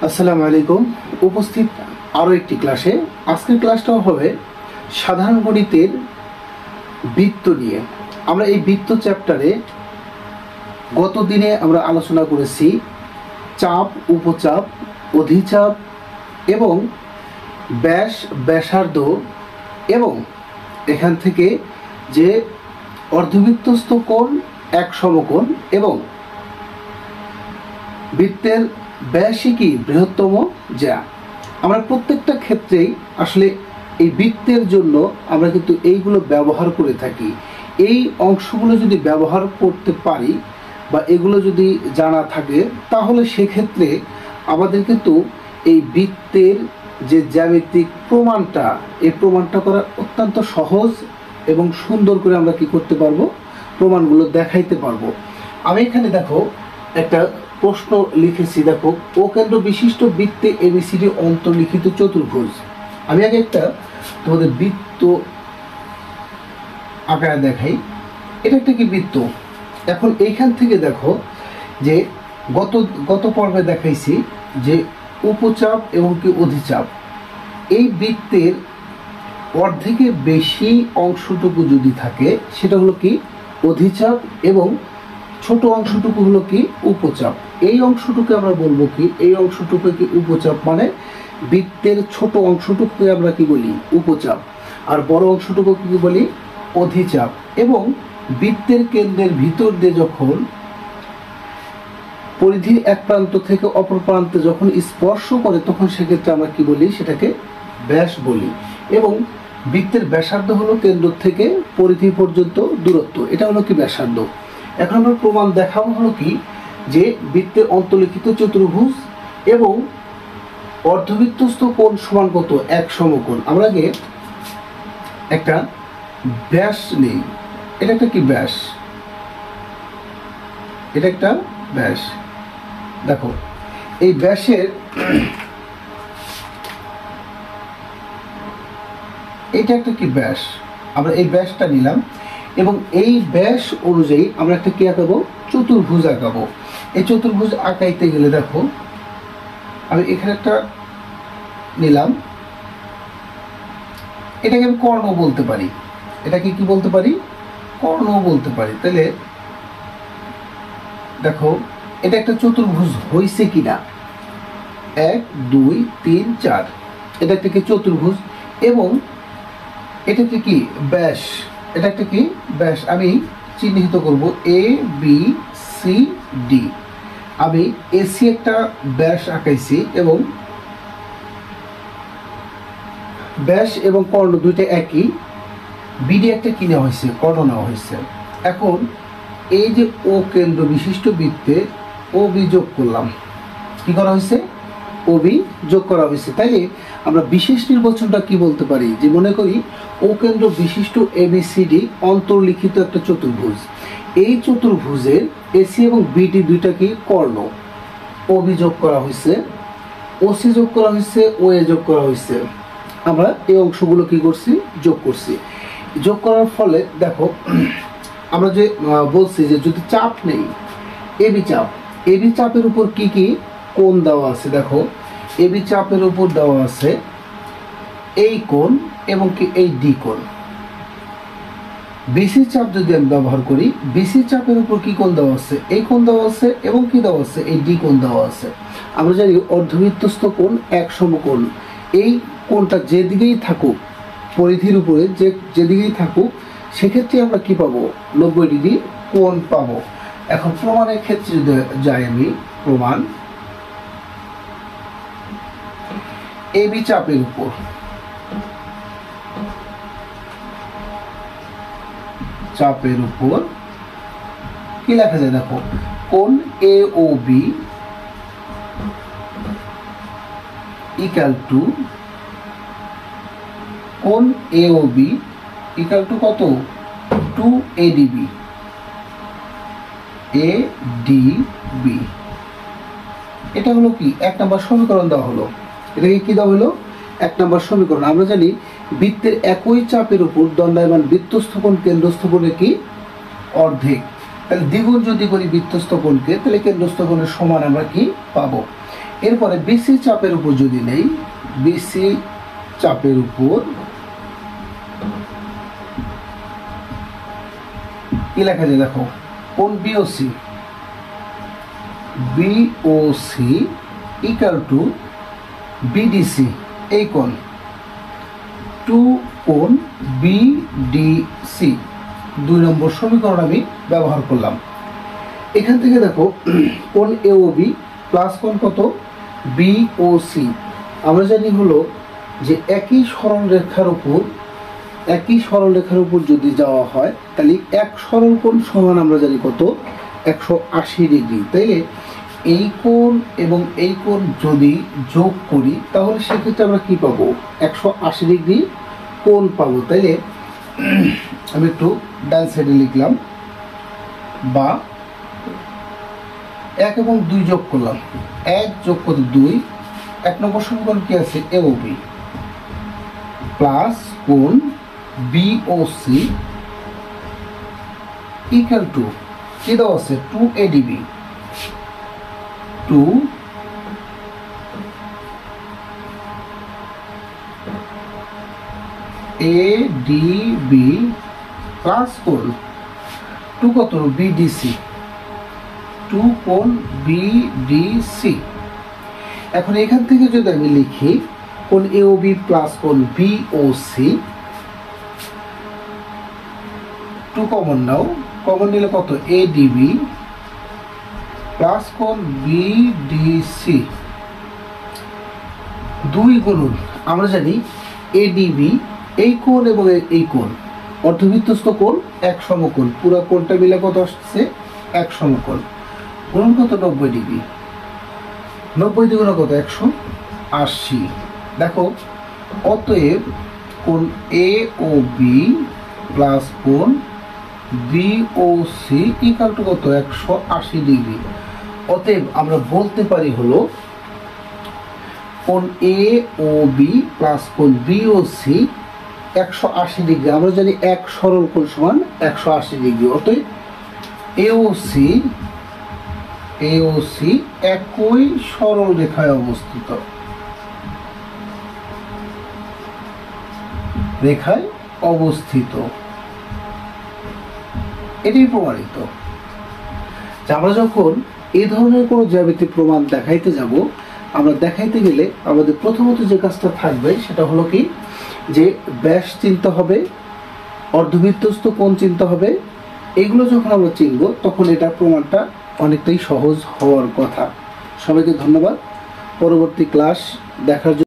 আসসালামু আলাইকুম। উপস্থিত আরও একটি ক্লাসে। আজকের ক্লাসটাও হবে সাধারণ গণিতের বৃত্ত নিয়ে। আমরা এই বৃত্ত চ্যাপ্টারে গত দিনে আমরা আলোচনা করেছি চাপ, উপচাপ, অধিচাপ এবং ব্যাস, ব্যাসার্ধ এবং এখান থেকে যে অর্ধবৃত্তস্থ কোণ, এক সমকোণ এবং বৃত্তের ব্যাসই কি বৃহত্তম জ্যা। আমরা প্রত্যেকটা ক্ষেত্রেই আসলে এই বৃত্তের জন্য আমরা কিন্তু এইগুলো ব্যবহার করে থাকি। এই অংশগুলো যদি ব্যবহার করতে পারি বা এগুলো যদি জানা থাকে তাহলে সেক্ষেত্রে আমাদের কিন্তু এই বৃত্তের যে জ্যামিতিক প্রমাণটা, এই প্রমাণটা করা অত্যন্ত সহজ এবং সুন্দর করে আমরা কি করতে পারবো, প্রমাণগুলো দেখাইতে পারবো। আমি এখানে দেখো একটা প্রশ্ন লিখেছি, দেখো ও কেন্দ্র বিশিষ্ট বৃত্তে এবিসিডি অন্তর্লিখিত চতুর্ভুজ। আমি আগে একটা তোমাদের বৃত্ত আকারে দেখাই। এটা একটা কি বৃত্ত। এখন এইখান থেকে দেখো যে গত পর্বে দেখাইছি যে উপচাপ এবং কি অধিচাপ, এই বৃত্তের অর্ধেকের বেশি অংশটুকু যদি থাকে সেটা হলো কি অধিচাপ এবং ছোট অংশটুকু হলো কি উপচাপ। এই অংশটুকু আমরা বলবো কি, এই অংশটুকু কি উপচাপ, মানে বৃত্তের ছোট অংশটুকুকে আমরা কি বলি উপচাপ, আর বড় অংশটুকু কি বলি অধিচাপ। এবং বৃত্তের কেন্দ্রের ভিতর দিয়ে যখন পরিধির এক প্রান্ত থেকে অপর প্রান্তে যখন স্পর্শ করে তখন সেক্ষেত্রে আমরা কি বলি, সেটাকে ব্যাস বলি। এবং বৃত্তের ব্যাসার্ধ হলো কেন্দ্র থেকে পরিধি পর্যন্ত দূরত্ব, এটা হলো কি ব্যাসার্ধ। এখন আমরা প্রমাণ দেখাবো হলো কি যে বৃত্তের অন্তর্লিখিত চতুর্ভুজ এবং অর্ধবৃত্তস্থ কোণ সমান কত, এক সমকোণ। আমরা আগে একটা ব্যাস নেই। এটা একটা কি ব্যাস, এটা একটা ব্যাস। দেখো এই ব্যাসের এটা একটা কি ব্যাস, আমরা এই ব্যাসটা নিলাম এবং এই ব্যাস অনুযায়ী আমরা একটা কি আঁকাবো, চতুর্ভুজ আঁকাবো। এই চতুর্ভুজ আঁকাইতে গেলে দেখো আমি এখানে একটা নিলাম, এটাকে আমি কর্ণ বলতে পারি, এটাকে কি বলতে পারি, কর্ণ বলতে পারি। তাহলে দেখো এটা একটা চতুর্ভুজ হয়েছে কিনা, 1 2 3 4, এটা একটা কি চতুর্ভুজ এবং এটা একটা কি ব্যাস, এটা একটা কি ব্যাস। আমি চিহ্নিত করব এ বি সি ডি। আমি এসি একটা ব্যাস আঁকাইছি এবং ব্যাস এবং কর্ণ দুইটা একই। বিডি একটা কি নেওয়া হয়েছে, কর্ণ নেওয়া হয়েছে। এখন এই যে ও কেন্দ্র বিশিষ্ট বৃত্তে ও বি যোগ করলাম, কি করা হয়েছে, ও বি যোগ করা হয়েছে। তাইলে আমরা বিশেষ নির্বাচনটা কি বলতে পারি, যে মনে করি ও কেন্দ্র বিশিষ্ট এবিসিডি অন্তর্লিখিত একটা চতুর্ভুজ। এই চতুর্ভুজের এসি এবং বিডি দুইটা কি কর্ণ, ও বি যোগ করা হয়েছে, ও সি যোগ করা হয়েছে, ও এ যোগ করা হয়েছে। আমরা এই অংশগুলো কি করছি, যোগ করছি। যোগ করার ফলে দেখো আমরা যে বলছি যে যদি চাপ নেই, এবি চাপ, এবি চাপের উপর কি কি কোণ দেওয়া আছে, দেখো এবি চাপের উপর দেওয়া আছে এই কোণ এবং কি এই ডি কোণ। বিসি চাপ যদি আমি ব্যবহার করি, বিসি চাপের উপর কি কোণ দেওয়া আছে, এই কোণ দেওয়া আছে এবং কি দেওয়া আছে, এই ডি কোণ দেওয়া আছে। আমরা জানি অর্ধবৃত্তস্থ কোণ এক সমকোণ। এই কোণটা যেদিকেই থাকুক, পরিধির উপরে যেদিকেই থাকুক, সেক্ষেত্রে আমরা কি পাবো, 90 ডিগ্রি কোণ পাবো। এখন প্রমাণের ক্ষেত্রে যদি যাই আমি, প্রমাণ এবি চাপের উপর কি লেখা যায়, দেখো কোণ এ ও বি ইকুয়াল টু কোণ এ ও বি ইকুয়াল টু কত, 2 এডিবি, এডিবি। এটা হলো কি এক নম্বর সমীকরণ দেওয়া হলো। এটাকে কি দেওয়া হলো, এক নম্বর সমীকরণ। আমরা জানি বৃত্তের একই চাপের উপর দণ্ডায়মান বৃত্তস্থ কোণ কেন্দ্রস্থ কোণের কি অর্ধেক। তাহলে দ্বিগুণ যদি করি বৃত্তস্থ কোণকে, তাহলে কেন্দ্রস্থ কোণের সমান আমরা কি পাবো। এরপরে বিসি চাপের উপর যদি নেই, বিসি চাপের উপর কি লেখা যায় দেখো, কোণ BOC, BOC equal to BDC, এই কোণ টু কোণ বিডিসি। 2 নম্বর সমীকরণ আমি ব্যবহার করলাম। এখান থেকে দেখো কোণ এওবি প্লাস কোণ কত বিওসি, আমরা জানি হলো যে একই সরলরেখার উপর যদি যাওয়া হয় তাহলে এক সরল কোণ সমান আমরা জানি কত 180 ডিগ্রি। তাইলে এই কোণ এবং এই কোণ যদি যোগ করি তাহলে সেক্ষেত্রে আমরা কি পাবো, 180 ডিগ্রি কোণ পাবো। তাইলে আমি একটু ডান সাইডে লিখলাম, বা 1 এবং 2 যোগ করলাম, 1 যোগ করে 2, 1 নম্বর সমীকরণ কি আছে এওবি প্লাস কোণ বিওসি ইকুয়াল টু কি দেওয়া আছে 2 এডিবি, 2 এডিবি প্লাস কোণ 2 কত বিডিসি, 2 কোণ বিডিসি। এখন এখান থেকে যদি আমি লিখি কোণ এওবি প্লাস কোণ বিওসি, 2 কমন নাও, কমন নিলে কত এডিবি প্লাস কোণ বিডিসি, 2 গুণন আমরা জানি এডিবি এই কোণ এবং এই কোণ অর্ধবৃত্তস্থ কোণ এক সমকোণ, পুরো কোণটা মিলে কত আসছে এক সমকোণ, গুণন কত 90 ডিগ্রি, 90 দ্বিগুণ কত 180। দেখো অতএব কোণ এওবি প্লাস কোণ বিওসি ইকুয়াল টু কত 180 ডিগ্রি। অতএব আমরা বলতে পারি হলো কোণ এওবি প্লাস কোণ বিওসি 180 ডিগ্রি। আমরা জানি এক সরল কোণ সমান 180 ডিগ্রি। অতএব এওসি একই সরল রেখায় অবস্থিত, এটাই প্রমাণিত। আমরা যখন এই ধরনের কোনো জ্যামিতিক প্রমাণ দেখাইতে যাব, আমরা দেখাইতে গেলে আমাদের প্রথমত যে কাজটা থাকবে সেটা হলো কি, যে ব্যাস চিনতে হবে, অর্ধবৃত্তস্থ কোণ চিনতে হবে। এগুলো যখন আমরা চিনব তখন এটা প্রমাণটা অনেকটাই সহজ হওয়ার কথা। সবাইকে ধন্যবাদ। পরবর্তী ক্লাস দেখার জন্য